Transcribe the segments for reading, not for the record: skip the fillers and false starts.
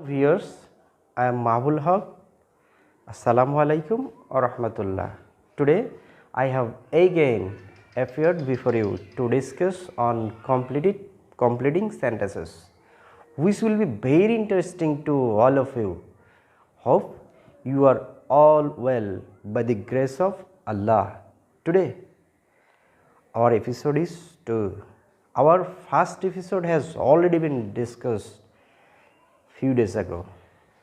Viewers, I am Mahbul Haq. Assalamu alaikum wa rahmatullah. Today, I have again appeared before you to discuss on completing sentences, which will be very interesting to all of you. Hope you are all well by the grace of Allah. Today, our episode is 2. Our first episode has already been discussed few days ago.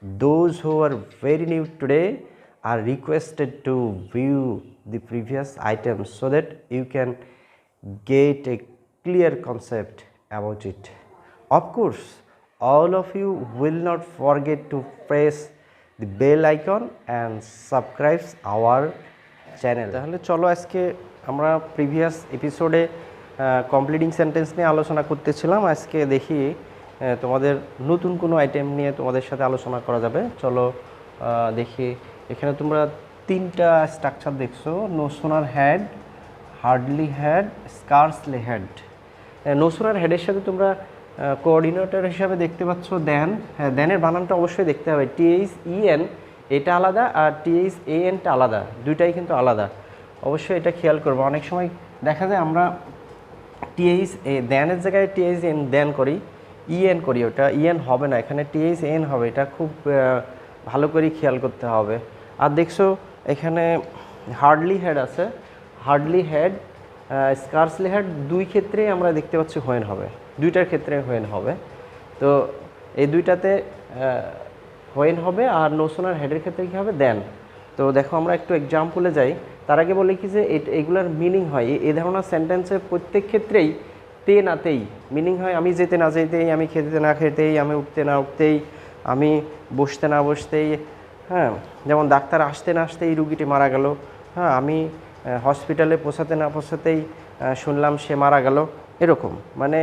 Those who are very new today are requested to view the previous items so that you can get a clear concept about it. Of course, all of you will not forget to press the bell icon and subscribe our channel. তাহলে চলো আজকে আমরা previous এপিসোডে completing sentence নিয়ে আলোচনা করতেছিলাম। আজকে দেখি তোমাদের নতুন কোনো আইটেম নিয়ে তোমাদের সাথে আলোচনা করা যাবে। চলো দেখি, এখানে তোমরা তিনটা স্ট্রাকচার দেখছো, no sooner had, hardly had, scarcely had. No sooner হেডের সাথে তোমরা কোঅর্ডিনেটর হিসাবে দেখতে পাচ্ছ দেন। হ্যাঁ, দেনের বানানটা অবশ্যই দেখতে হবে। THEN এটা আলাদা আর THANটা আলাদা, দুইটাই কিন্তু আলাদা। অবশ্যই এটা খেয়াল করবো। অনেক সময় দেখা যায় আমরা দেনের জায়গায় THN দেন করি, EN করি, ওটা EN হবে না, এখানে THN হবে। এটা খুব ভালো করে খেয়াল করতে হবে। আর দেখছো এখানে হার্ডলি হেড আছে, হার্ডলি হেড, স্কার্সলি হেড, দুই ক্ষেত্রেই আমরা দেখতে পাচ্ছি হোয়েন হবে, দুইটার ক্ষেত্রে হোয়েন হবে। তো এই দুইটাতে হোয়েন হবে, আর নো সোনার হেডের ক্ষেত্রে কী হবে, দেন। তো দেখো আমরা একটু এক্সাম্পলে যাই। তার আগে বলি কি যে এগুলার মিনিং হয়, এই ধরনের সেন্টেন্সের প্রত্যেক ক্ষেত্রেই তে নাতেই মিনিং হয়। আমি যেতে না যেতেই, আমি খেতে না খেতেই, আমি উঠতে না উঠতেই, আমি বসতে না বসতেই। হ্যাঁ, যেমন ডাক্তার আসতে না আসতেই রুগীটি মারা গেল। হ্যাঁ, আমি হসপিটালে পৌঁছাতে না পৌঁছাতেই শুনলাম সে মারা গেল। এরকম মানে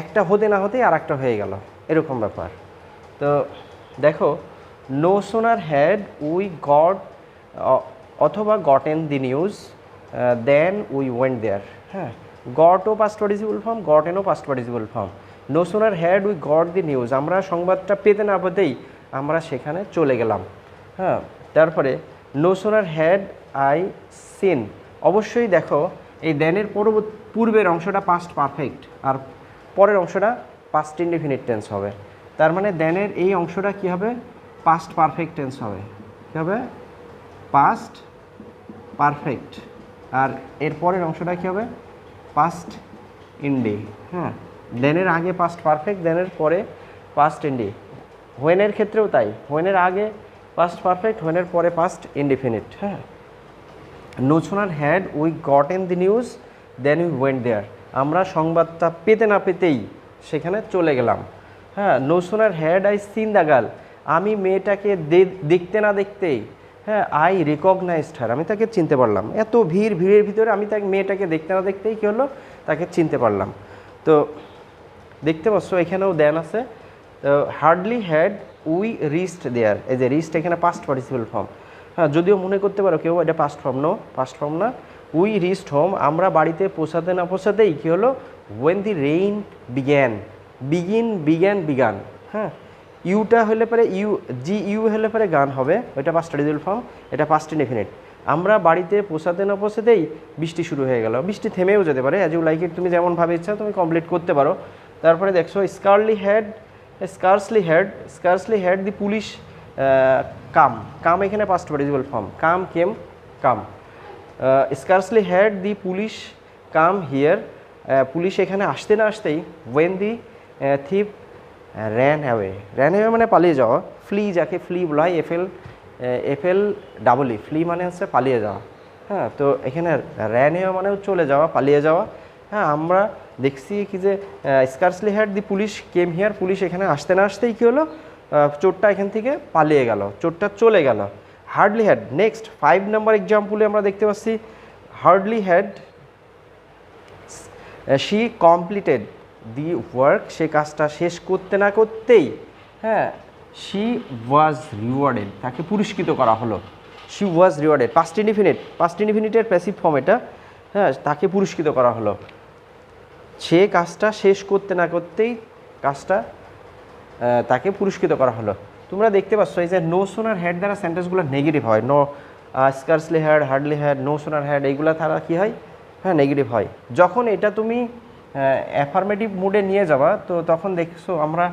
একটা হতে না হতেই আর একটা হয়ে গেল, এরকম ব্যাপার। তো দেখো, no sooner had we got অথবা gotten the news then we went there. হ্যাঁ, গটও পাস্ট পার্টিসিপল ফর্ম, গটেনও past participle form. No sooner had we got the news, আমরা সংবাদটা পেতে না পেতেই আমরা সেখানে চলে গেলাম। হ্যাঁ, তারপরে no sooner had I scene. অবশ্যই দেখো এই দেনের পূর্বের অংশটা পাস্ট পারফেক্ট আর পরের অংশটা পাস্ট ইনডিফিনিট টেন্স হবে। তার মানে দেনের এই অংশটা কী হবে, পাস্ট পারফেক্ট টেন্স হবে। কী হবে, পাস্ট পারফেক্ট। আর এর পরের অংশটা কী হবে, পাস্ট ইন্ডি। হ্যাঁ, দেনের আগে পাস্ট পারফেক্ট, দেনের পরে পাস্ট ইন্ডি। হোয়েনের ক্ষেত্রেও তাই, হোয়েনের আগে পাস্ট পারফেক্ট, হোয়েনের পরে পাস্ট ইনডিফিনিট। হ্যাঁ, no sooner had we gotten the news then we went there, আমরা সংবাদটা পেতে না পেতেই সেখানে চলে গেলাম। হ্যাঁ, no sooner had I seen the girl, আমি মেয়েটাকে দেখতে না দেখতেই, হ্যাঁ, আই রিকগনাইজড হার, আমি তাকে চিনতে পারলাম। এত ভিড়ের ভিতরে আমি তাকে মেয়েটাকে দেখতে না দেখতেই কী হলো, তাকে চিনতে পারলাম। তো দেখতে পাচ্ছ এখানেও দেন আছে। তো হার্ডলি হ্যাড উই রিচড দেয়ার, এই যে রিচড এখানে পাস্ট পার্টিসিপল ফর্ম। হ্যাঁ, যদিও মনে করতে পারো কেউ এটা past form, no past form না। উই রিচড হোম, আমরা বাড়িতে পৌঁছাতে না পৌঁছাতেই কী হলো, when the rain began, begun. হ্যাঁ, ইউটা হলে পরে ইউ হলে পরে গান হবে, ওইটা পাস্ট পার্টিসিপল ফর্ম, এটা পাস্ট ইনডিফিনিট। আমরা বাড়িতে পৌঁছাতে না পৌঁছাতেই বৃষ্টি শুরু হয়ে গেল, বৃষ্টি থেমেও যেতে পারে, অ্যাজ ইউ লাইক ইট, তুমি যেমনভাবে ইচ্ছা তুমি কমপ্লিট করতে পারো। তারপরে দেখছো scarcely had the police come এখানে past participle form, come. Scarcely had the police come here, police এখানে আসতে না আসতেই when the thief ran away মানে পালিয়ে যাওয়া। ফ্লি, যাকে ফ্লি বলা হয়, FL ফ্লি মানে হচ্ছে পালিয়ে যাওয়া। হ্যাঁ, তো এখানে র্যান অ্যাওয়ে মানেও চলে যাওয়া, পালিয়ে যাওয়া। হ্যাঁ, আমরা দেখছি কি যে scarcely had the police came here, police এখানে আসতে না আসতেই কী হলো, চোরটা এখান থেকে পালিয়ে গেল, চোরটা চলে গেল। হার্ডলি হ্যাড, নেক্সট 5 নম্বর এক্সাম্পলে আমরা দেখতে পাচ্ছি hardly had she completed the work, সে কাজটা শেষ করতে না করতেই, হ্যাঁ, শি ওয়াজ রিওয়ার্ডেড, তাকে পুরস্কৃত করা হলো। শি ওয়াজ রিওয়ার্ডেড, পাস্ট ইনডিফিনিটের প্যাসিভ ফর্ম এটা। হ্যাঁ, তাকে পুরস্কৃত করা হলো। সে কাজটা শেষ করতে না করতেই কাজটা তাকে পুরস্কৃত করা হলো। তোমরা দেখতে পাচ্ছ এই যে নো সোনার হেড দ্বারা সেন্টেন্সগুলো নেগেটিভ হয়। No scarcely had, hardly had, no sooner had, এইগুলো তারা কী হয়, হ্যাঁ নেগেটিভ হয়। যখন এটা তুমি অ্যাফার্মেটিভ মুডে নিয়ে যাবা, তো তখন দেখছো আমরা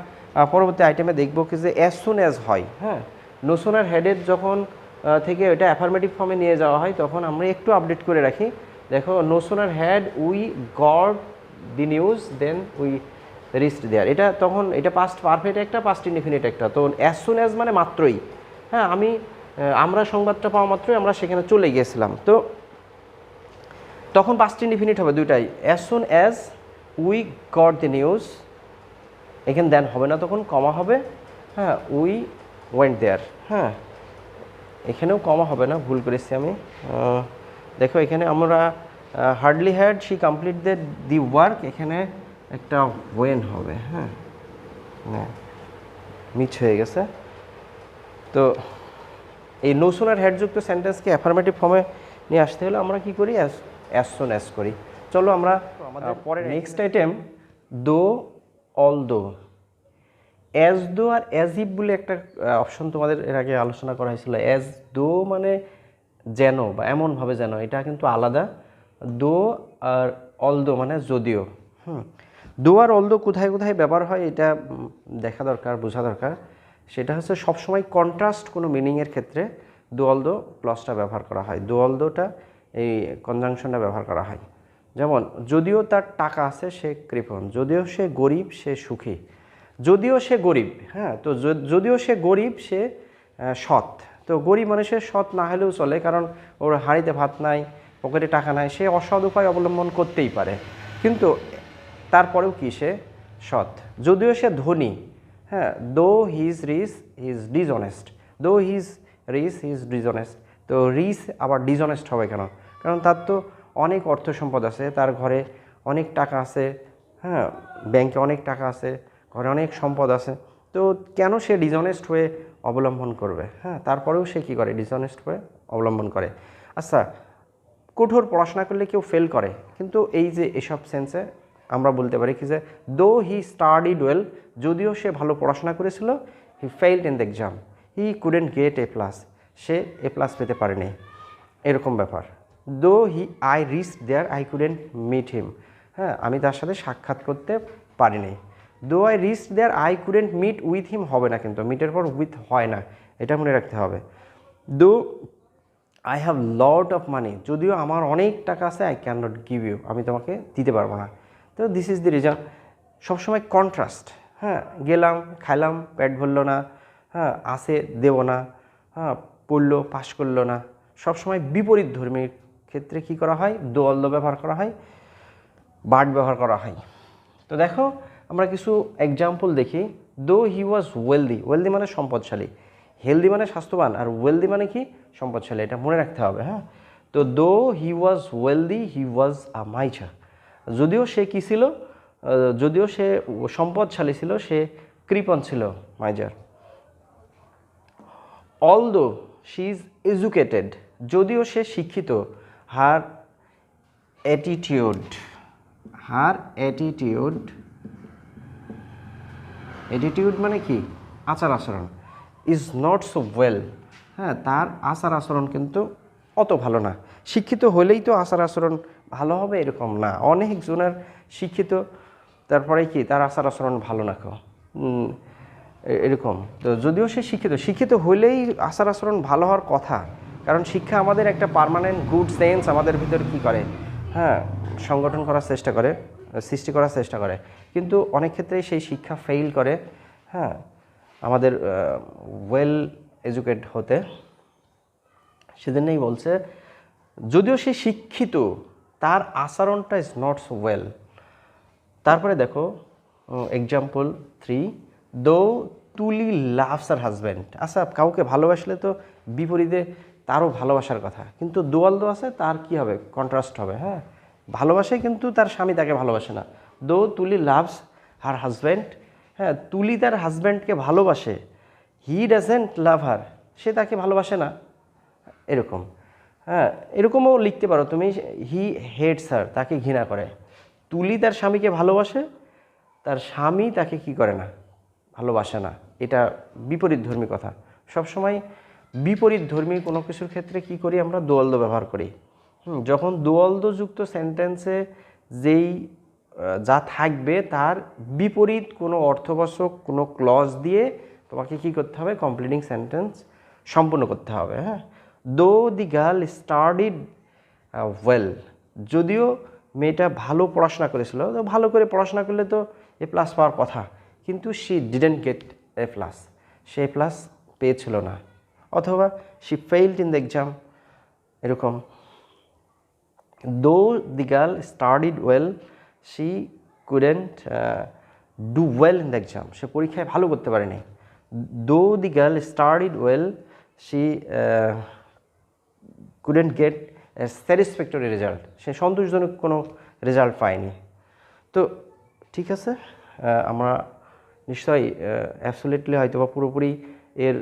পরবর্তী আইটেমে দেখবো কি যে অ্যাজ সুন অ্যাজ হয়, হ্যাঁ নো সোনার হেডের যখন থেকে এটা অ্যাফার্মেটিভ ফর্মে নিয়ে যাওয়া হয়, তখন আমরা একটু আপডেট করে রাখি। দেখো no sooner had we got the news then we reached there, এটা তখন এটা পাস্ট পারফেক্ট একটা, পাস্ট ইনডিফিনিট একটা। তো অ্যাজ সুন অ্যাজ মানে মাত্রই, হ্যাঁ আমরা সংবাদটা পাওয়া মাত্রই আমরা সেখানে চলে গিয়েছিলাম, তো তখন পাস্ট ইনডিফিনিট হবে দুইটাই, as soon as we got the news, এখানে দেন হবে না, তখন কমা হবে, হ্যাঁ উই ওয়েন্ট দেয়ার, হ্যাঁ এখানেও কমা হবে না, ভুল করেছি আমি। দেখো এখানে আমরা hardly had she complete the work, এখানে একটা ওয়েন হবে, হ্যাঁ মিছ হয়ে গেছে। তো এই নো সোনার হেডযুক্ত সেন্টেন্সকে অ্যাফার্মেটিভ ফর্মে নিয়ে আসতে হলে আমরা কি করি, অ্যাজ সুন অ্যাজ করি। চলো আমরা আমাদের পরে নেক্সট আইটেম দো অল দো। As though R as if বলে একটা অপশন তোমাদের এর আগে আলোচনা করা হয়েছিল। অ্যাজ দো মানে যেন বা এমনভাবে যেন, এটা কিন্তু আলাদা। দো আর অল দো মানে যদিও। দো আর অল দো কোথায় কোথায় ব্যবহার হয় এটা দেখা দরকার, বোঝা দরকার। সেটা হচ্ছে সবসময় কন্ট্রাস্ট কোনো মিনিংয়ের ক্ষেত্রে দো অল দো ক্লজটা ব্যবহার করা হয়, দো অল দোটা এই কনজাংশনটা ব্যবহার করা হয়। যেমন যদিও তার টাকা আছে সে কৃপণ, যদিও সে গরিব সে সুখী, যদিও সে গরিব, হ্যাঁ তো যদিও সে গরিব সে সৎ। তো গরিব মানুষের সৎ না হলেও চলে, কারণ ওর হাঁড়িতে ভাত নাই, পকেটে টাকা নাই, সে অসৎ উপায় অবলম্বন করতেই পারে, কিন্তু তারপরেও কি সে সৎ। যদিও সে ধনী, হ্যাঁ দো হিজ রিচ হিজ ডিসঅনেস্ট, দো হিজ রিচ হিজ ডিসঅনেস্ট। তো রিচ আবার ডিসঅনেস্ট হবে কেন, কারণ তার তো অনেক অর্থ সম্পদ আছে, তার ঘরে অনেক টাকা আছে, হ্যাঁ ব্যাংকে অনেক টাকা আছে, ঘরে অনেক সম্পদ আছে, তো কেন সে ডিসঅনেস্ট হয়ে অবলম্বন করবে, হ্যাঁ তারপরেও সে কী করে, ডিসঅনেস্ট হয়ে অবলম্বন করে। আচ্ছা, কঠোর পড়াশোনা করলে কেউ ফেল করে, কিন্তু এই যে এসব সেন্সে আমরা বলতে পারি কি যে দো হি স্টাডিড ওয়েল, যদিও সে ভালো পড়াশোনা করেছিল, he failed in the exam, he couldn't get A plus, সে এ প্লাস পেতে পারেনি, এরকম ব্যাপার। Though he I reached there I couldn't meet him, হ্যাঁ আমি তার সাথে সাক্ষাৎ করতে পারিনি। Though I reached there I couldn't meet with him হবে না, কিন্তু মিটের পর উইথ হয় না, এটা মনে রাখতে হবে। Though I have lot of money, যদিও আমার অনেক টাকা আছে, I can not give you, আমি তোমাকে দিতে পারবো না। তো দিস ইজ দি রিজন, সবসময় কন্ট্রাস্ট, হ্যাঁ গেলাম খাইলাম পেট ভরলো না, হ্যাঁ আসে দেবো না, হ্যাঁ পড়লো পাশ করলো না, সবসময় বিপরীত ধর্মীর ক্ষেত্রে কি করা হয়, দো অল দো ব্যবহার করা হয়, বার্ড ব্যবহার করা হয়। তো দেখো আমরা কিছু এক্সাম্পল দেখি। দো হি ওয়াজ ওয়েলদি, ওয়েলদি মানে সম্পদশালী, হেলদি মানে স্বাস্থ্যবান, আর ওয়েলদি মানে কি সম্পদশালী, এটা মনে রাখতে হবে, হ্যাঁ। তো দো হি ওয়াজ ওয়েলদি হি ওয়াজ আ মাইচার, যদিও সে কী ছিল, যদিও সে সম্পদশালী ছিল, সে কৃপণ ছিল, miser. Although she is educated, যদিও সে শিক্ষিত, হার অ্যাটিটিউড, হার অ্যাটিটিউড, অ্যাটিটিউড মানে কি আচার আচরণ, ইজ নট সো ওয়েল, হ্যাঁ তার আচার আচরণ কিন্তু অত ভালো না। শিক্ষিত হলেই তো আচার আচরণ ভালো হবে এরকম না, অনেকজনের শিক্ষিত তারপরে কি তার আচার আচরণ ভালো না কেউ, এরকম। তো যদিও সে শিক্ষিত হলেই আচার আচরণ ভালো হওয়ার কথা, কারণ শিক্ষা আমাদের একটা পার্মানেন্ট গুড সেন্স আমাদের ভিতর কি করে, হ্যাঁ সংগঠন করার চেষ্টা করে, সৃষ্টি করার চেষ্টা করে, কিন্তু অনেক ক্ষেত্রেই সেই শিক্ষা ফেইল করে, হ্যাঁ আমাদের ওয়েল এডুকেট হতে। সেদিনই বলছে যদিও সে শিক্ষিত তার আচরণটা ইজ নট সো ওয়েল। তারপরে দেখো এক্সাম্পল 3, দো তুলি লাভস আর হাজব্যান্ড। আচ্ছা কাউকে ভালোবাসলে তো বিপরীতে তারও ভালোবাসার কথা, কিন্তু দোয়াল দো আছে তার কি হবে, কন্ট্রাস্ট হবে, হ্যাঁ ভালোবাসে কিন্তু তার স্বামী তাকে ভালোবাসে না। দো তুলি লাভস হার হাজব্যান্ড, হ্যাঁ তুলি তার হাজব্যান্ডকে ভালোবাসে, হি ডাজেন্ট লাভ হার, সে তাকে ভালোবাসে না, এরকম। হ্যাঁ এরকমও লিখতে পারো তুমি, হি হেটস হার, তাকে ঘৃণা করে। তুলি তার স্বামীকে ভালোবাসে, তার স্বামী তাকে কি করে না, ভালোবাসে না, এটা বিপরীতধর্মী কথা। সবসময় বিপরীতধর্মী কোনো কিছুর ক্ষেত্রে কি করি আমরা, দোয়াল্দ ব্যবহার করি। যখন দোয়াল্দযুক্ত সেন্টেন্সে যেই যা থাকবে তার বিপরীত কোনো অর্থবাচক কোনো ক্লজ দিয়ে তোমাকে কি করতে হবে, কমপ্লিটিং সেন্টেন্স সম্পূর্ণ করতে হবে। হ্যাঁ, দো দি গার্ল স্টাডিড ওয়েল, যদিও মেয়েটা ভালো পড়াশোনা করেছিল, তো ভালো করে পড়াশোনা করলে তো এ প্লাস পাওয়ার কথা, কিন্তু she didn't get A plus, সে এ প্লাস পেয়েছিল না, অথবা she failed in the exam, এরকম। Though the girl studied well she couldn't do well in the exam, সে পরীক্ষায় ভালো করতে পারেনি। Though the girl studied well she couldn't get satisfactory result, সে সন্তোষজনক কোনো রেজাল্ট পায়নি। তো ঠিক আছে, আমরা নিশ্চয়ই অ্যাবসলিউটলি হয়তো বা পুরোপুরি এর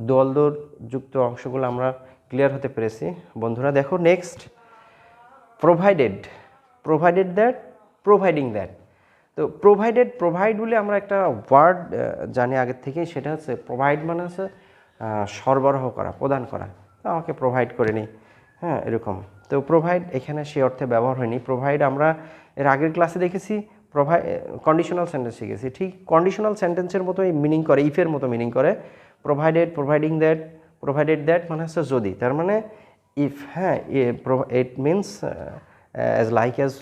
দোয়ালদোর যুক্ত অংশগুলো আমরা ক্লিয়ার হতে পেরেছি। বন্ধুরা দেখো next, provided, provided that, providing that. তো প্রোভাইডেড, প্রোভাইড বলে আমরা একটা ওয়ার্ড জানি আগের থেকেই, সেটা হচ্ছে প্রোভাইড মানে হচ্ছে সরবরাহ করা, প্রদান করা, আমাকে প্রোভাইড করে নিই, হ্যাঁ এরকম। তো প্রোভাইড এখানে সে অর্থে ব্যবহার হয়নি। প্রোভাইড আমরা এর আগের ক্লাসে দেখেছি, কন্ডিশনাল সেন্টেন্স শিখেছি, ঠিক কন্ডিশনাল সেন্টেন্সের মতোই মিনিং করে, ইফের মতো মিনিং করে। Provided, providing that, provided that মানে হচ্ছে যদি, তার মানে ইফ, হ্যাঁ it means as like as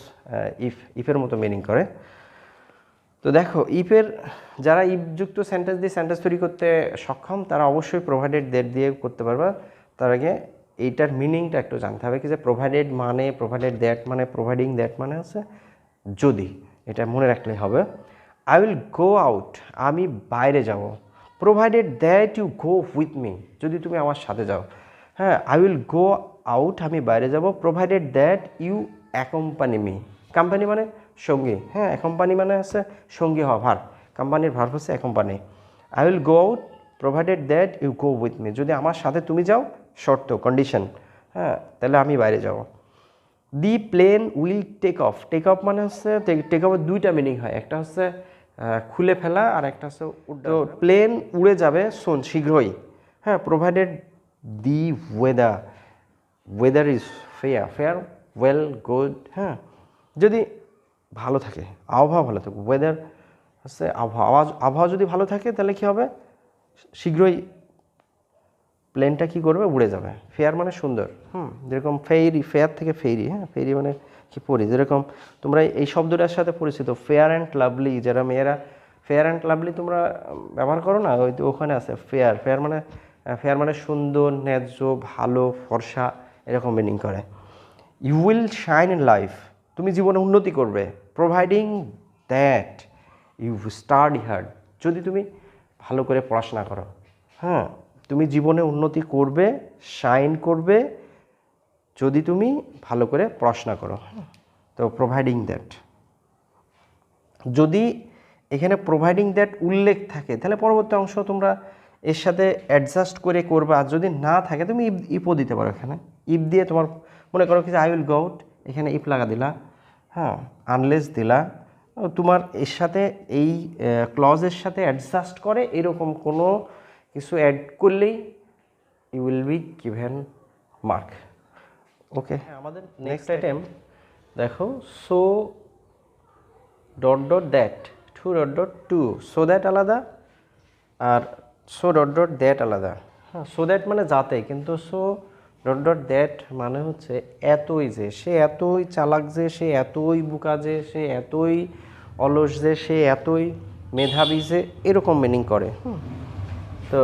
ইফের মতো মিনিং করে। তো দেখো ইফের, যারা ইফযুক্ত সেন্টেন্স দিয়ে সেন্টেন্স তৈরি করতে সক্ষম তারা অবশ্যই প্রোভাইডেড দ্যাট দিয়ে করতে পারবে। তার আগে এইটার মিনিংটা একটু জানতে হবে, কি যে প্রোভাইডেড মানে, প্রোভাইডেড দ্যাট মানে, প্রোভাইডিং দ্যাট মানে হচ্ছে যদি, এটা মনে রাখলেই হবে। আই উইল গো আউট, আমি বাইরে যাব। Provided that you go with me, যদি তুমি আমার সাথে যাও। হ্যাঁ, আই উইল গো আউট, আমি বাইরে যাব। Provided that you accompany me, company মানে সঙ্গী, হ্যাঁ অ্যাকম্পানি মানে হচ্ছে সঙ্গী হওয়া, ভার্ব, কোম্পানির ভার্ব হচ্ছে accompany. I will go out provided that you go with me, যদি আমার সাথে তুমি যাও, শর্ত, কন্ডিশন, হ্যাঁ তাহলে আমি বাইরে যাব। The plane will take off, take off মানে হচ্ছে, টেক অফের দুইটা মিনিং হয়, একটা হচ্ছে খুলে ফেলা আর একটা হচ্ছে তো প্লেন উড়ে যাবে শোন শীঘ্রই। হ্যাঁ, provided the weather, weather is fair, fair well good, হ্যাঁ যদি ভালো থাকে, আবহাওয়া ভালো থাকে, ওয়েদার হচ্ছে আবহাওয়া, আবহাওয়া যদি ভালো থাকে তাহলে কী হবে, শীঘ্রই প্লেনটা কী করবে, উড়ে যাবে। ফেয়ার মানে সুন্দর, যেরকম ফেয়ারি, ফেয়ার থেকে ফেয়ারি, হ্যাঁ ফেয়ারি মানে কি পরি, যেরকম তোমরা এই শব্দটার সাথে পরিচিত, ফেয়ার অ্যান্ড লাভলি, যারা মেয়েরা ফেয়ার অ্যান্ড লাভলি তোমরা ব্যবহার করো না, ওই তো ওখানে আছে ফেয়ার, ফেয়ার মানে সুন্দর, ন্যায্য, ভালো, ফর্সা, এরকম মিনিং করে। You will shine in life, তুমি জীবনে উন্নতি করবে। Providing that you study hard, যদি তুমি ভালো করে পড়াশোনা করো, হ্যাঁ তুমি জীবনে উন্নতি করবে, শাইন করবে যদি তুমি ভালো করে পড়াশোনা করো। তো প্রোভাইডিং দ্যাট, যদি এখানে প্রোভাইডিং দ্যাট উল্লেখ থাকে তাহলে পরবর্তী অংশ তোমরা এর সাথে অ্যাডজাস্ট করে করবে, আর যদি না থাকে তুমি ইফও দিতে পারো। এখানে ইফ দিয়ে তোমার মনে করো কি যে আই উইল গো আউট, এখানে ইফ লাগা দিলা, হ্যাঁ আনলেস দিলা, তোমার এর সাথে এই ক্লজের সাথে অ্যাডজাস্ট করে এরকম কোনো কিছু অ্যাড করলেই you will be given mark. Okay, আমাদের নেক্সট আইটেম দেখো, so dot dot that, too dot dot to, so that আলাদা আর সো ডট ডট দ্যাট আলাদা। হ্যাঁ, সো দ্যাট মানে যাতে, কিন্তু সো ডট ডট দ্যাট মানে হচ্ছে এতই যে, সে এতই চালাক যে, সে এতই বোকা যে, সে এতই অলস যে, সে এতই মেধাবী যে, এরকম মিনিং করে। তো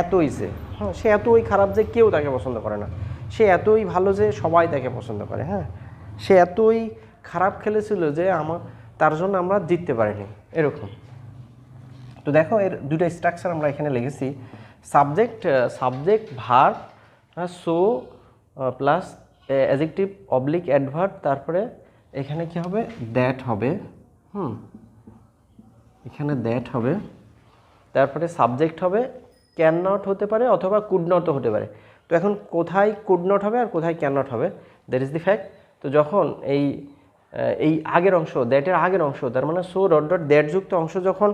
এতই যে, হ্যাঁ সে এতই খারাপ যে কেউ তাকে পছন্দ করে না, সে এতই ভালো যে সবাই তাকে পছন্দ করে। হ্যাঁ, সে এতই খারাপ খেলেছিল যে তার জন্য আমরা জিততে পারিনি, এরকম। তো দেখো এর দুটো স্ট্রাকচার আমরা এখানে লিখেছি, subject verb, so plus adjective oblique adverb, তারপরে এখানে কি হবে, দ্যাট হবে, এখানে দ্যাট হবে, তারপরে সাবজেক্ট হবে, ক্যান নট হতে পারে অথবা কুড নটও হতে পারে। তো এখন কোথায় কুড নট হবে আর কোথায় ক্যান নট হবে, দ্যাট ইজ দি ফ্যাক্ট। তো যখন এই আগের অংশ, দ্যাটের আগের অংশ, তার মানে সো ডট ডট দ্যাট যুক্ত অংশ যখন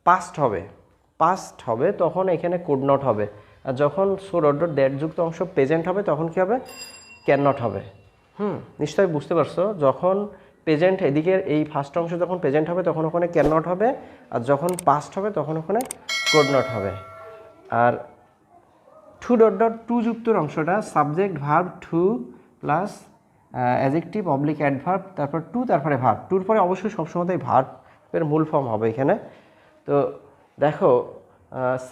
পাস্ট হবে তখন এখানে কুড নট হবে, আর যখন সো ডট ডট দ্যাট যুক্ত অংশ প্রেজেন্ট হবে তখন কি হবে, ক্যান নট হবে। নিশ্চয়ই বুঝতে পারছো, যখন প্রেজেন্ট এদিকে এই ফার্স্ট অংশ যখন প্রেজেন্ট হবে তখন ওখানে ক্যান নট হবে, আর যখন পাস্ট হবে তখন ওখানে কুড নট হবে। আর টু ডট ডট টু যুক্তর অংশটা subject verb two plus adjective oblique adverb, তারপর টু, তারপরে ভার্ব, টুর পরে অবশ্যই সবসময় ভার্বের মূল ফর্ম হবে এখানে। তো দেখো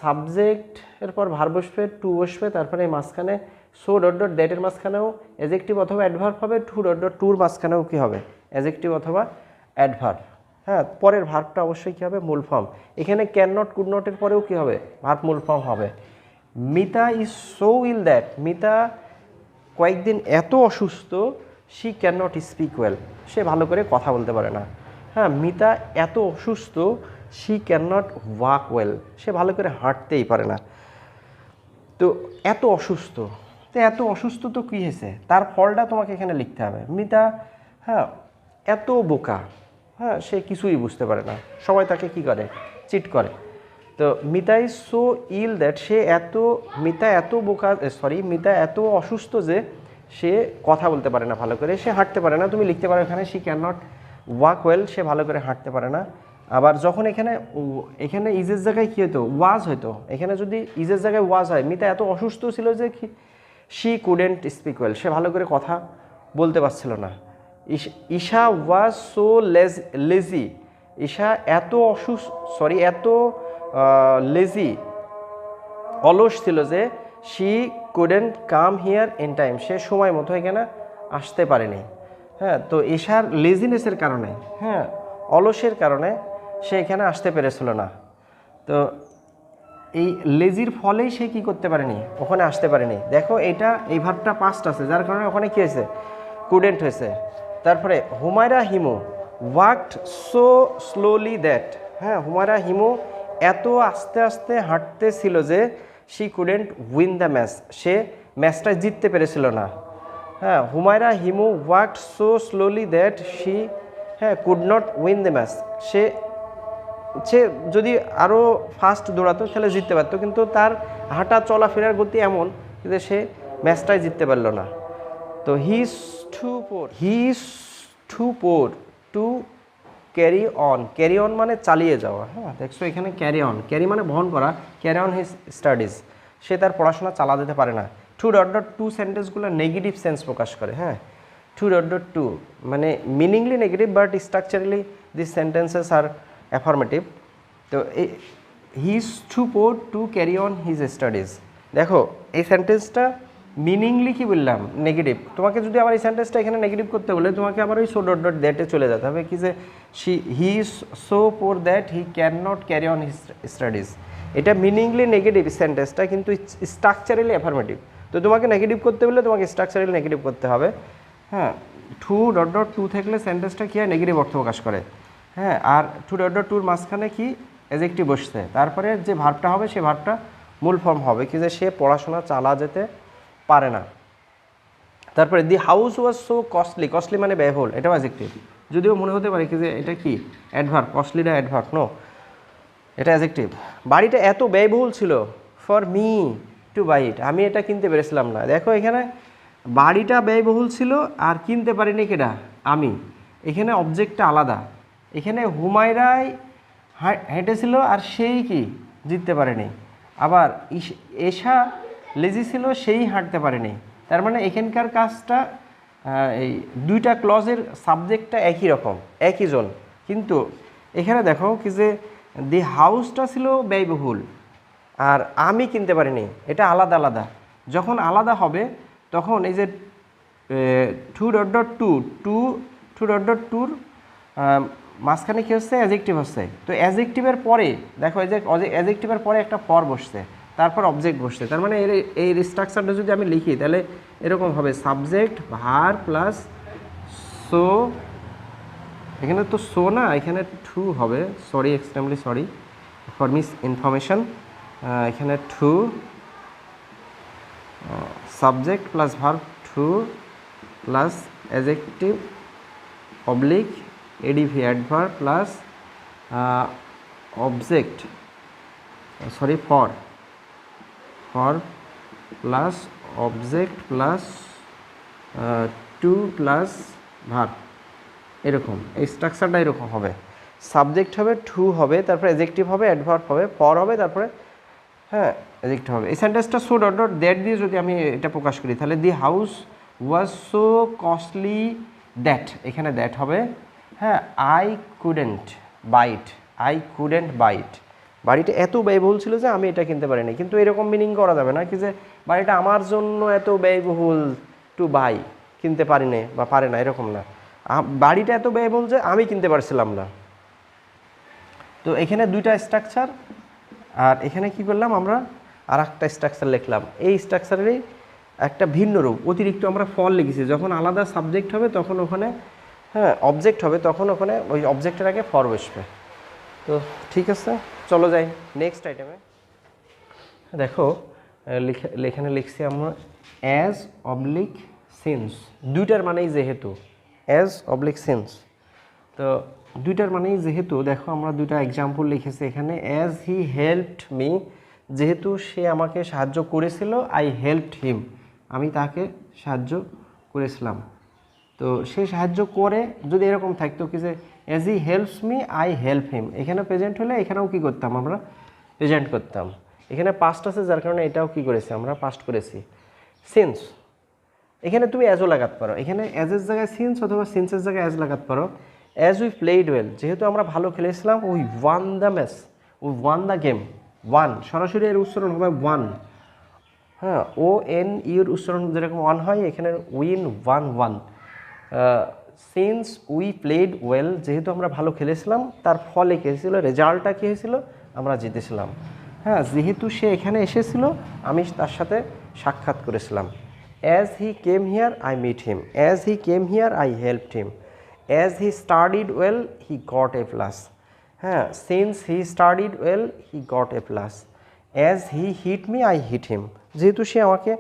সাবজেক্ট এর পর ভার্ব বসবে, টু বসবে, তারপরে এই মাঝখানে সো ডট ডট দ্যাটের মাঝখানেও অ্যাডজেক্টিভ অথবা অ্যাডভার্ব হবে, টু ডট ডট টুর মাঝখানেও কী হবে, অ্যাডজেক্টিভ অথবা অ্যাডভার্ব। হ্যাঁ, পরের ভার্বটা অবশ্যই কী হবে, মূল ফর্ম। এখানে ক্যান নট কুড নটের পরেও কী হবে, ভার্ব মূল ফর্ম হবে। Mita is so ill that, Mita কয়েকদিন এত অসুস্থ, she can not speak well, সে ভালো করে কথা বলতে পারে না। হ্যাঁ, মিতা এত অসুস্থ, she can not walk well, সে ভালো করে হাঁটতেই পারে না। তো এত অসুস্থ, তো এত অসুস্থ তো কী হয়েছে, তার ফলটা তোমাকে এখানে লিখতে হবে। মিতা হ্যাঁ এত বোকা, হ্যাঁ সে কিছুই বুঝতে পারে না, সবাই তাকে কি করে, চিট করে। তো Mita is so ill that, Mita এত অসুস্থ যে সে কথা বলতে পারে না ভালো করে, সে হাঁটতে পারে না। তুমি লিখতে পারো এখানে she can not walk well, সে ভালো করে হাঁটতে পারে না। আবার যখন এখানে ইজের জায়গায় কী হতো, ওয়াজ হতো, এখানে যদি ইজের জায়গায় ওয়াজ হয়, মিতা এত অসুস্থ ছিল যে শি কুডেন্ট স্পিক ওয়েল, সে ভালো করে কথা বলতে পারছিল না। Isha was so lazy, Isha এত এত লেজি, অলস ছিল যে she couldn't come here in time, সে সময় মতো এখানে আসতে পারেনি। হ্যাঁ, তো ঈশার লেজিনেসের কারণে, হ্যাঁ অলসের কারণে সে এখানে আসতে পেরেছিল না। তো এই লেজির ফলেই সে কি করতে পারেনি, ওখানে আসতে পারেনি। দেখো এই ভার্বটা পাস্ট আছে, যার কারণে ওখানে কী হয়েছে, কুডেন্ট হয়েছে। তারপরে Humayra Himu walked so slowly that, হ্যাঁ হুমায়রা হিমু এত আস্তে আস্তে হাঁটতেছিল যে she couldn't win the match, সে ম্যাচটা জিততে পেরেছিল না। হ্যাঁ, Humayra Himu walked so slowly that she could not win the match, সে যদি আরও ফাস্ট দৌড়াতো তাহলে জিততে পারতো, কিন্তু তার হাঁটা চলাফেরার গতি এমন যে সে ম্যাচটাই জিততে পারল না। তো he is too poor to carry on মানে চালিয়ে যাওয়া। হ্যাঁ, দেখছো এখানে ক্যারি মানে বহন করা, ক্যারি অন হিজ স্টাডিজ, সে তার পড়াশোনা চালা দিতে পারে না। টু ডট ডট টু সেন্টেন্সগুলো নেগেটিভ সেন্স প্রকাশ করে। হ্যাঁ, টু ডট ডট টু মানে meaningly negative, but structurally this sentences are affirmative. তো he is too poor to carry on his studies, দেখো এই সেন্টেন্সটা মিনিংলি কি বললাম, নেগেটিভ। তোমাকে যদি আবার এই সেন্টেন্সটা এখানে নেগেটিভ করতে বলে, তোমাকে আবার ওই সো ডট ডট দ্যাটে চলে যেতে হবে, কি যে he is so poor that he can not carry on his studies. এটা মিনিংলি নেগেটিভ সেন্টেন্সটা, কিন্তু স্ট্রাকচারালি অ্যাফার্মেটিভ। তো তোমাকে নেগেটিভ করতে বলে তোমাকে স্ট্রাকচারালি নেগেটিভ করতে হবে। হ্যাঁ, টু ডট ডট টু থাকলে সেন্টেন্সটা কী হয়, নেগেটিভ অর্থ প্রকাশ করে। হ্যাঁ, আর টু ডট ডট টুর মাঝখানে কি অ্যাডজেক্টিভ বসছে, তারপরে যে ভার্বটা হবে সেই ভার্বটা মূল ফর্ম হবে, কি যে সে পড়াশোনা চালা যেতে পারে না। তারপরে the house was so costly মানে ব্যয়বহুল, এটাও অ্যাডজেক্টিভ। যদিও মনে হতে পারে কি যে এটা কি অ্যাডভার্ব, কস্টলিটা অ্যাডভার্ব, নো এটা অ্যাডজেক্টিভ। বাড়িটা এত ব্যয়বহুল ছিল ফর মি টু বাই ইট, আমি এটা কিনতে পেরেছিলাম না। দেখো এখানে বাড়িটা ব্যয়বহুল ছিল আর কিনতে পারিনি কেডা, আমি। এখানে অবজেক্টটা আলাদা, এখানে হুমায়রাই হেঁটেছিল আর সেই কি জিততে পারেনি। আবার এশা লেজি ছিল, সেই হাঁটতে পারেনি। তার মানে এখানকার কাজটা এই দুইটা ক্লজের সাবজেক্টটা একই রকম, একই জন, কিন্তু এখানে দেখো কি যে দি হাউসটা ছিল ব্যয়বহুল আর আমি কিনতে পারিনি, এটা আলাদা আলাদা। যখন আলাদা হবে তখন এই যে too dot dot to dot dot টুর মাঝখানে কী হচ্ছে, অ্যাডজেক্টিভ হচ্ছে। তো অ্যাডজেক্টিভের পরে দেখো এই যে অ্যাডজেক্টিভের পরে একটা পর বসছে, তারপর অবজেক্ট বসছে। তার মানে এই স্ট্রাকচারটা যদি আমি লিখি তাহলে এরকম হবে, সাবজেক্ট ভার্ব প্লাস সো, এখানে তো সো না, এখানে টু হবে, sorry extremely sorry for miss information. এখানে too subject plus verb two plus adjective oblique ADV adverb plus object for plus object plus to plus verb, এরকম এই স্ট্রাকচারটা এরকম হবে। সাবজেক্ট হবে, টু হবে, তারপরে অ্যাডজেক্টিভ হবে, অ্যাডভার্ব হবে, ফর হবে, তারপরে হ্যাঁ অ্যাডজেক্টিভ হবে। এই সেন্টেন্সটা সো ডট ডট দ্যাট দিয়ে যদি আমি এটা প্রকাশ করি তাহলে the house was so costly that, এখানে দ্যাট হবে। হ্যাঁ, আই কুডেন্ট বাইট, বাড়িটা এত ব্যয়বহুল ছিল যে আমি এটা কিনতে পারিনি। কিন্তু এরকম মিনিং করা যাবে না কি যে বাড়িটা আমার জন্য এত ব্যয়বহুল টু বাই, কিনতে পারি না বা পারে না, এরকম না। বাড়িটা এত ব্যয়বহুল যে আমি কিনতে পারছিলাম না। তো এখানে দুইটা স্ট্রাকচার, আর এখানে কি করলাম আমরা আর একটা স্ট্রাকচার লিখলাম। এই স্ট্রাকচারেরই একটা ভিন্ন রূপ, অতিরিক্ত আমরা ফল লিখেছি। যখন আলাদা সাবজেক্ট হবে তখন ওখানে হ্যাঁ অবজেক্ট হবে, তখন ওখানে ওই অবজেক্টের আগে ফর বসবে। তো ঠিক আছে, চলো যাই নেক্সট আইটেমে। দেখো এখানে লিখছি আমরা অ্যাজ অবলিক সিন্স, দুইটার মানেই যেহেতু, অ্যাজ অবলিক সিন্স। তো দুইটার মানেই যেহেতু, দেখো আমরা দুইটা এক্সাম্পল লিখেছি এখানে। অ্যাজ হি হেল্পড মি, যেহেতু সে আমাকে সাহায্য করেছিল, আই হেল্পড হিম, আমি তাকে সাহায্য করেছিলাম। তো সে সাহায্য করে যদি এরকম থাকতো কি যে as he helps me I help him, এখানে প্রেজেন্ট হলে এখানেও কী করতাম আমরা প্রেজেন্ট করতাম। এখানে পাস্ট আছে যার কারণে এটাও কী করেছি আমরা পাস্ট করেছি। সিন্স, এখানে তুমি অ্যাজও লাগাতে পারো, এখানে অ্যাজের জায়গায় সিন্স অথবা সিন্সের জায়গায় অ্যাজ লাগাতে পারো। অ্যাজ উই প্লেড ওয়েল, যেহেতু আমরা ভালো খেলেছিলাম, we want the match, we want the game. One সরাসরি এর উচ্চারণ হবে ওয়ান, হ্যাঁ ও এন ইউর উচ্চারণ যেরকম ওয়ান হয়, এখানে win one. Since we played well, যেহেতু আমরা ভালো খেলেছিলাম, তার ফলে কী হয়েছিল, রেজাল্টটা কী হয়েছিল, আমরা জিতেছিলাম। হ্যাঁ, যেহেতু সে এখানে এসেছিল, আমি তার সাথে সাক্ষাৎ করেছিলাম। As he came here I meet him, as he came here I helped him, as he studied well he got A plus. হ্যাঁ, since he studied well he got A plus. As he hit me I hit him, যেহেতু সে আমাকে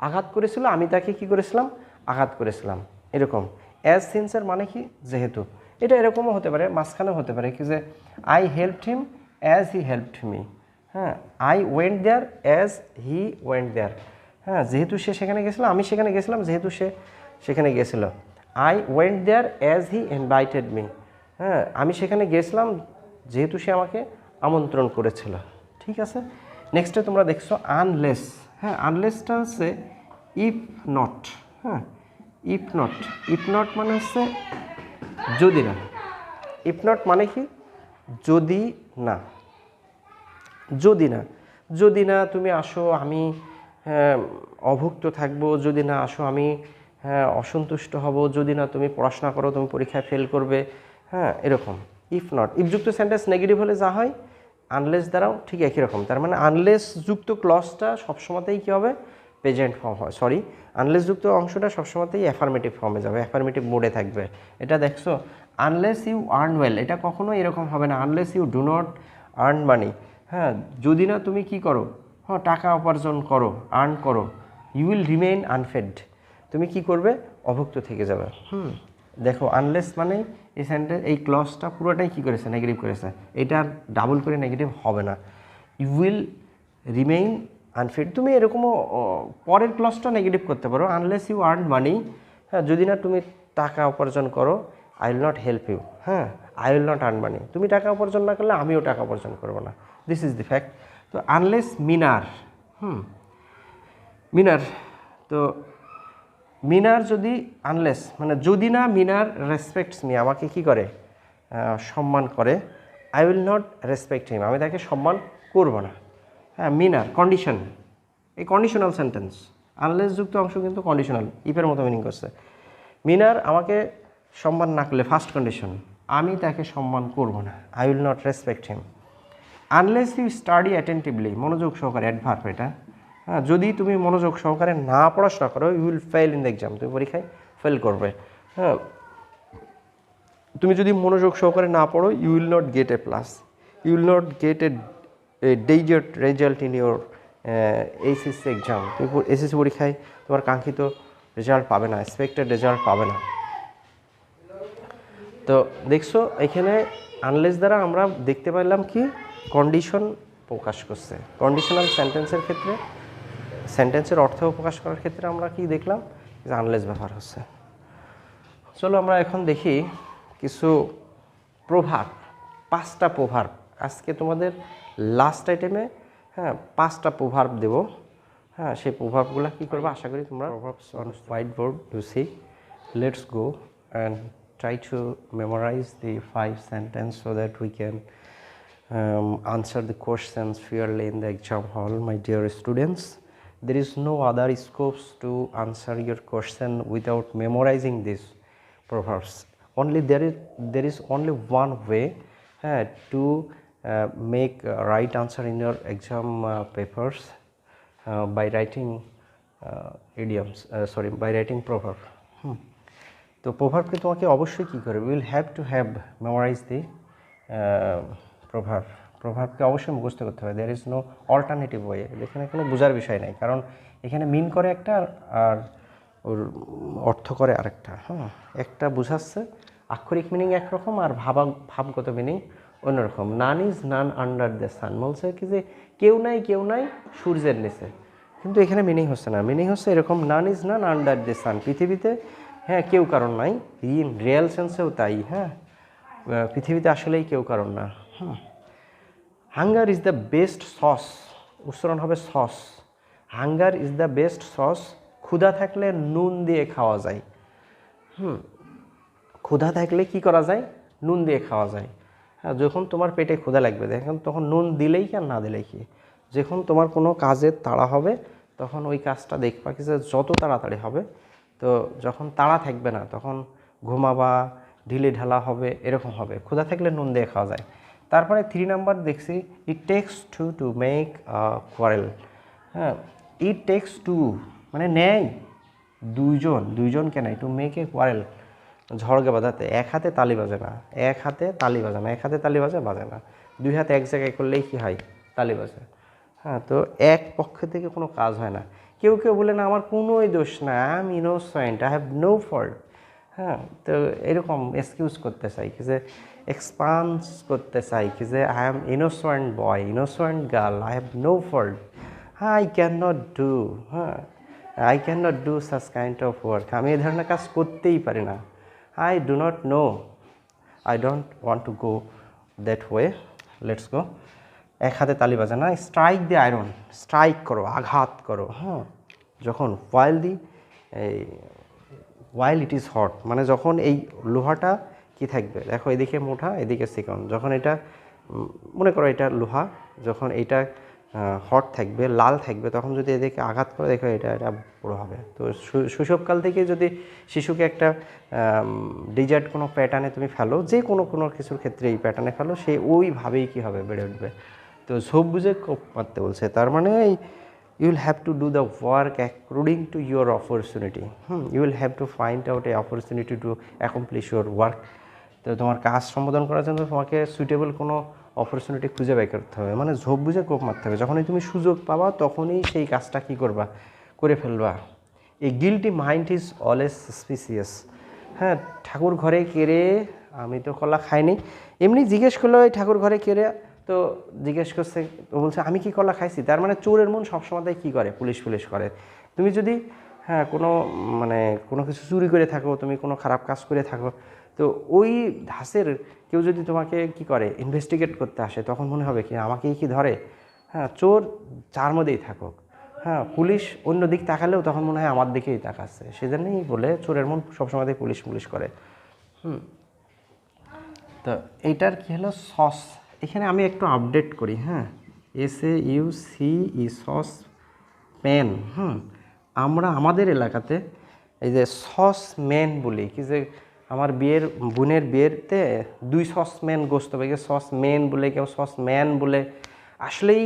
আঘাত করেছিল, আমি তাকে কী করেছিলাম, আঘাত করেছিলাম। এরকম অ্যাজ সিন্সের মানে কি, যেহেতু। এটা এরকমও হতে পারে, মাঝখানেও হতে পারে কি যে I helped him as he helped me. হ্যাঁ, I went there as he went there. হ্যাঁ, যেহেতু সে সেখানে গেছিলো, আমি সেখানে গেছিলাম, যেহেতু সে সেখানে গেছিল। I went there as he invited me. হ্যাঁ, আমি সেখানে গেছিলাম যেহেতু সে আমাকে আমন্ত্রণ করেছিল। ঠিক আছে, নেক্সটে তোমরা দেখছো আনলেস। হ্যাঁ, আনলেসটা হচ্ছে ইফ নট। হ্যাঁ, ইফ নট মানে হচ্ছে যদি না। ইফ নট মানে কি, যদি না, যদি না তুমি আসো আমি অভুক্ত থাকবো, যদি না আসো আমি অসন্তুষ্ট হব, যদি না তুমি পড়াশোনা করো তুমি পরীক্ষায় ফেল করবে। হ্যাঁ, এরকম ইফ নট। ইফযুক্ত সেন্টেন্স নেগেটিভ হলে যা হয়, আনলেস দ্বারাও ঠিক একই রকম। তার মানে আনলেস যুক্ত ক্লজটা সবসময়তেই কী হবে, প্রেজেন্ট ফর্ম হয়। আনলেস যুক্ত অংশটা সবসময়তেই অ্যাফার্মেটিভ ফর্মে যাবে, অ্যাফার্মেটিভ মোডে থাকবে। এটা দেখছো, আনলেস ইউ আর্ন ওয়েল, এটা কখনো এরকম হবে না unless you do not earn money. হ্যাঁ, যদি না তুমি কি করো, হ্যাঁ টাকা উপার্জন করো, আর্ন করো, ইউ উইল রিমেইন আনফেড, তুমি কি করবে, অভুক্ত থেকে যাবে। দেখো আনলেস মানে এই সেন্টেন্স, এই ক্লজটা পুরোটাই কী করেছে, নেগেটিভ করেছে। এটা ডাবল করে নেগেটিভ হবে না। ইউ উইল রিমেইন আনফিট, তুমি এরকমও পরের ক্লজটা নেগেটিভ করতে পারো, আনলেস ইউ আর্ন মানি। হ্যাঁ, যদি না তুমি টাকা উপার্জন করো, I will not help you. হ্যাঁ, I will not earn money, তুমি টাকা উপার্জন না করলে আমিও টাকা উপার্জন করবো না। This is the fact. তো আনলেস মিনার, মিনার, তো মিনার যদি আনলেস মানে যদি না মিনার রেসপেক্টস মি, আমাকে কি করে, সম্মান করে, আই উইল নট রেসপেক্ট হিম, আমি তাকে সম্মান করব না। হ্যাঁ, মিনার কন্ডিশন, এই কন্ডিশনাল সেন্টেন্স, আনলেস যুক্ত অংশ কিন্তু কন্ডিশনাল, ইফের মতো মিনিং করছে। মিনার আমাকে সম্মান না করলে, ফার্স্ট কন্ডিশন, আমি তাকে সম্মান করব না, I will not respect him. Unless you study attentively, মনোযোগ সহকারে, অ্যাডভার্ব এটা। হ্যাঁ, যদি তুমি মনোযোগ সহকারে না পড়াশোনা করো, you will fail in the exam, তুমি পরীক্ষায় ফেল করবে। হ্যাঁ, তুমি যদি মনোযোগ সহকারে না পড়ো, you will not get A plus, you will not get a desired result in your HSC exam, তুমি এসএসসি পরীক্ষায় তোমার কাঙ্ক্ষিত রেজাল্ট পাবে না, এক্সপেক্টেড রেজাল্ট পাবে না। তো দেখছো এখানে আনলেস দ্বারা আমরা দেখতে পাইলাম কি, কন্ডিশন প্রকাশ করছে। কন্ডিশনাল সেন্টেন্সের ক্ষেত্রে সেন্টেন্সের অর্থ প্রকাশ করার ক্ষেত্রে আমরা কি দেখলাম যে আনলেস ব্যবহার হচ্ছে। চলো আমরা এখন দেখি কিছু প্রভাব, 5টা প্রভাব। আজকে তোমাদের লাস্ট আইটেমে হ্যাঁ 5টা প্রভাব দেব। হ্যাঁ সেই প্রভাবগুলো কী করবে আশা করি তোমরা on white board you see. Let's go and try to memorize the 5 sentences so that we can answer the questions fairly in the exam hall, my dear students. There is no other scopes to answer your question without memorizing these proverbs. Only there is only one way to make right answer in your exam papers by writing idioms, by writing proverb. তো প্রভাবকে তোমাকে অবশ্যই কী করবে, will have to have memorize the প্রভাবকে অবশ্যই মুখস্থ করতে হবে। There is no alternative way. এখানে কোনো বোঝার বিষয় নাই, কারণ এখানে মিন করে একটা আর ওর অর্থ করে আরেকটা। একটা বোঝাচ্ছে আক্ষরিক মিনিং একরকম আর ভাবগত মিনিং অন্যরকম। নান is none under the sun বলছে কি যে কেউ নাই সূর্যের নিচে, কিন্তু এখানে মিনিং হচ্ছে না। মিনিং হচ্ছে এরকম, নান is none under the sun, পৃথিবীতে কেউ কারণ নাই। ইন রিয়েল সেন্সেও তাই। পৃথিবীতে আসলেই কেউ কারণ না। Hunger is the best sauce, উচ্চারণ হবে sauce. Hunger is the best sauce, ক্ষুধা থাকলে নুন দিয়ে খাওয়া যায়। ক্ষুধা থাকলে কি করা যায়, নুন দিয়ে খাওয়া যায়। যখন তোমার পেটে ক্ষুধা লাগবে দেখুন তখন নুন দিলেই কি আর না দিলেই কি। যখন তোমার কোনো কাজের তাড়া হবে তখন ওই কাজটা দেখবা কি যে যত তাড়াতাড়ি হবে, তো যখন তাড়া থাকবে না তখন ঘুমাবা, ঢিলে ঢালা হবে, এরকম হবে। ক্ষুধা থাকলে নুন দিয়ে খাওয়া যায়। তারপরে 3 নাম্বার দেখছি, it takes two make quarrel. It takes two মানে নেয় দুইজন কেন টু মেক এ কোয়ারেল, ঝড়কে বাজাতে। এক হাতে তালি বাজে না, এক হাতে তালি বাজে না। 2 হাত এক জায়গায় করলেই কি হয়, তালি বাজে। তো এক পক্ষ থেকে কোনো কাজ হয় না। কেউ বলে না আমার কোনোই দোষ না, I am innocent, I have no fault. তো এরকম এক্সকিউজ করতে চাই কি যে এক্সপান্স করতে চাই কি যে I am innocent boy, innocent girl, I have no fault, I can not do such kind of work. আমি এই ধরনের কাজ করতেই পারি না। I do not know, I don't want to go that way, let's go. এক হাতে তালি বাজে না। স্ট্রাইক দি আয়রন, স্ট্রাইক করো, আঘাত করো। যখন ওয়াইল ইট ইজ হট, মানে যখন এই লোহাটা কি থাকবে দেখো, এদিকে মোটা এদিকে চিকন, যখন এটা মনে করো এটা লোহা, যখন এটা হট থাকবে, লাল থাকবে, তখন যদি এদিকে আঘাত করে দেখো এটা বড়ো হবে। তো শৈশবকাল থেকে যদি শিশুকে একটা ডিজার্ট কোনো প্যাটার্নে তুমি ফেলো, যে কোনো কিছুর ক্ষেত্রে এই প্যাটার্নে ফেলো, সে ওইভাবেই কী হবে, বেড়ে উঠবে। তো ঝোপ বুঝে কোপ মারতে বলছে, তার মানে you will have to do the work according to your opportunity. You will have to find out a opportunity to accomplish your work. তো তোমার কাজ সম্বোধন করার জন্য তোমাকে সুইটেবল কোনো অপরচুনিটি খুঁজে বের করতে হবে, মানে ঝোপ বুঝে কোপ মারতে হবে। যখনই তুমি সুযোগ পাবা তখনই সেই কাজটা কী করবা, করে ফেলবা। এই guilty mind is always suspicious. ঠাকুর ঘরে কেড়ে, আমি তো কলা খাইনি, এমনি জিজ্ঞেস করলো ওই ঠাকুর ঘরে কেড়ে, তো জিজ্ঞেস করছে, বলছে আমি কি কলা খাইছি, তার মানে চোরের মন সবসময় কী করে, পুলিশ করে। তুমি যদি কোনো কিছু চুরি করে থাকো, তুমি কোনো খারাপ কাজ করে থাকো, তো ওই ধাসের কেউ যদি তোমাকে কি করে, ইনভেস্টিগেট করতে আসে, তখন মনে হবে কি আমাকেই কি ধরে। চোর যার মধ্যেই থাকুক, পুলিশ অন্য দিক তাকালেও তখন মনে হয় আমার দিকেই তাকাচ্ছে। সেজন্যই বলে চোরের মন সবসময় পুলিশ করে। তো এইটার কি হলো, সস। এখানে আমি একটু আপডেট করি। SAUCE sauce pan. আমরা আমাদের এলাকাতে এই যে সস ম্যান বলি, কি যে আমার বোনের বিয়েতে 2 সসম্যান গোস্ত হবে, সস ম্যান বলে, কেউ সস ম্যান বলে। আসলেই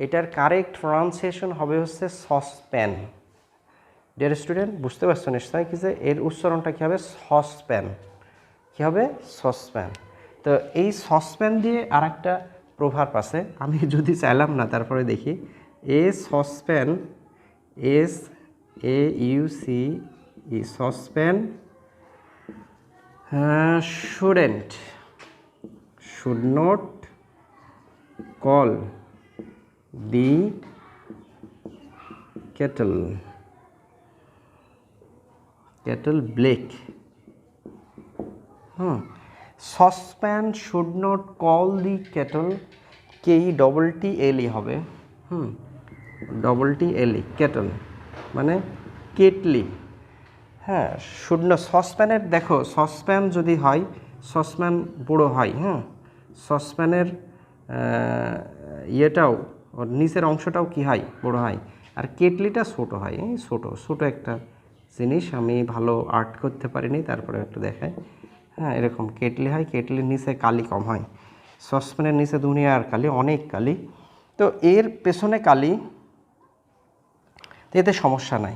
এটার কারেক্ট প্রনাউন্সিয়েশন হবে হচ্ছে সসপ্যান। ডিয়ার স্টুডেন্ট, বুঝতে পারছো নিশ্চয় কি যে এর উচ্চারণটা কী হবে, সসপ্যান। কী হবে, সসপ্যান। তো এই সসপ্যান দিয়ে আর একটা প্রভাব আছে, আমি যদি চাইলাম না, তারপরে দেখি। Saucepan, SAUCE saucepan should not call the kettle black. Saucepan should not call the kettle KETTLE হবে double TLE kettle মানে কেটলি। হ্যাঁ শুড না সসপ্যানের দেখো সসপ্যান যদি হয় সসপ্যান বড় হয় সসপ্যানের ইয়েটাও ওর নিচের অংশটাও কি হয় বড় হয় আর কেটলিটা ছোট হয় ছোট একটা জিনিস আমি ভালো আর্ট করতে পারিনি তারপরে একটু দেখাই এরকম কেটলি হয় কেটলির নিচে কালি কম হয় সসপ্যানের নিচে দুনিয়ার কালি অনেক কালি তো এর পেছনে কালি এতে সমস্যা নাই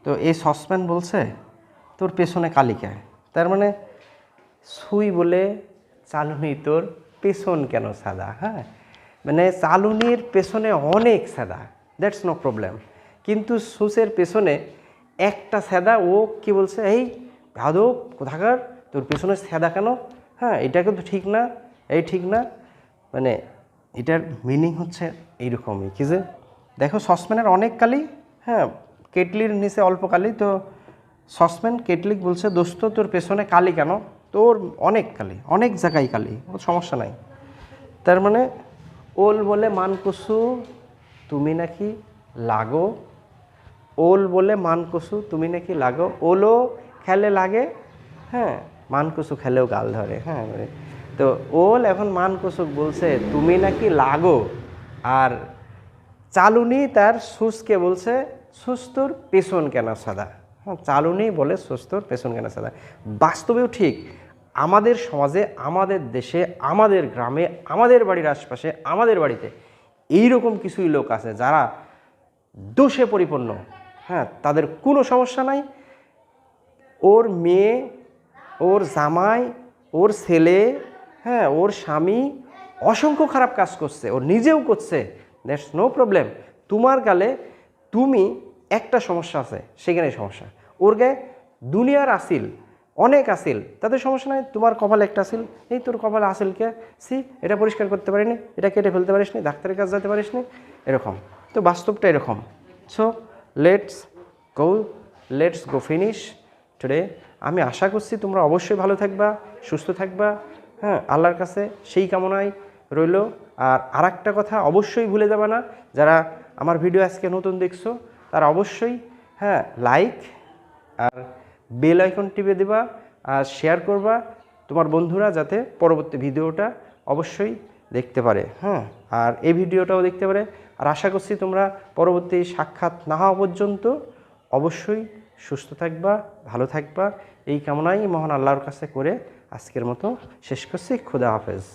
তো এই সসপ্যান বলছে তোর পেছনে কালিকা তার মানে সুই বলে চালুনি তোর পেছন কেন সাদা মানে চালুনির পেছনে অনেক সাদা দ্যাটস নো প্রবলেম কিন্তু সুসের পেছনে একটা সাদা ও কি বলছে এই ভাদব কোথাকার তোর পেছনে সাদা কেন এটা কিন্তু ঠিক না ঠিক না মানে এটার মিনিং হচ্ছে এইরকমই কি যে দেখো সসপ্যানের অনেক কালি কেটলির নিচে অল্প কালি তো সসপ্যান কেটলি বলছে দোস্ত তোর পেছনে কালি কেন তোর অনেক কালি অনেক জায়গায় কালি ও সমস্যা নাই তার মানে ওল বলে মানকসু তুমি নাকি লাগো ওল বলে মানকসু তুমি নাকি লাগো ওলও খেলে লাগে মানকসু খেলেও গাল ধরে তো ওল এখন মানকসুক বলছে তুমি নাকি লাগো আর চালুনি তার সুসকে বলছে সুস্তর পেছন কেন সাদা চালুনি বলে সুস্তর পেছন কেন সাদা বাস্তবেও ঠিক আমাদের সমাজে আমাদের দেশে আমাদের গ্রামে আমাদের বাড়ির আশপাশে আমাদের বাড়িতে এইরকম কিছুই লোক আছে যারা দোষে পরিপূর্ণ তাদের কোনো সমস্যা নাই ওর মেয়ে ওর জামাই ওর ছেলে ওর স্বামী অসংখ্য খারাপ কাজ করছে ওর নিজেও করছে দ্যাটস নো প্রবলেম তোমার গালে তুমি একটা সমস্যা আছে সেখানে সমস্যা ওর গায়ে দুনিয়ার আসিল অনেক আসিল তাদের সমস্যা নাই তোমার কপালে একটা আসিল এই তোর কপালে আসিলকে এটা পরিষ্কার করতে পারিনি এটা কেটে ফেলতে পারিস নি ডাক্তারের কাছে যেতে পারিস নি এরকম তো বাস্তবটা এরকম so let's go finish today আমি আশা করছি তোমরা অবশ্যই ভালো থাকবা সুস্থ থাকবা আল্লাহর কাছে সেই কামনাই রইল আর একটা কথা অবশ্যই ভুলে যাবে না যারা আমার ভিডিও আজকে নতুন দেখছো তারা অবশ্যই লাইক আর বেল আইকন টিপে দিবা আর শেয়ার করবা তোমার বন্ধুরা যাতে পরবর্তী ভিডিওটা অবশ্যই দেখতে পারে আর এই ভিডিওটাও দেখতে পারে আর আশা করছি তোমরা পরবর্তী সাক্ষাৎ না হওয়া পর্যন্ত অবশ্যই সুস্থ থাকবা ভালো থাকবা এই কামনাই মহান আল্লাহর কাছে করে আজকের মতো শেষ করছি। খুদা হাফেজ।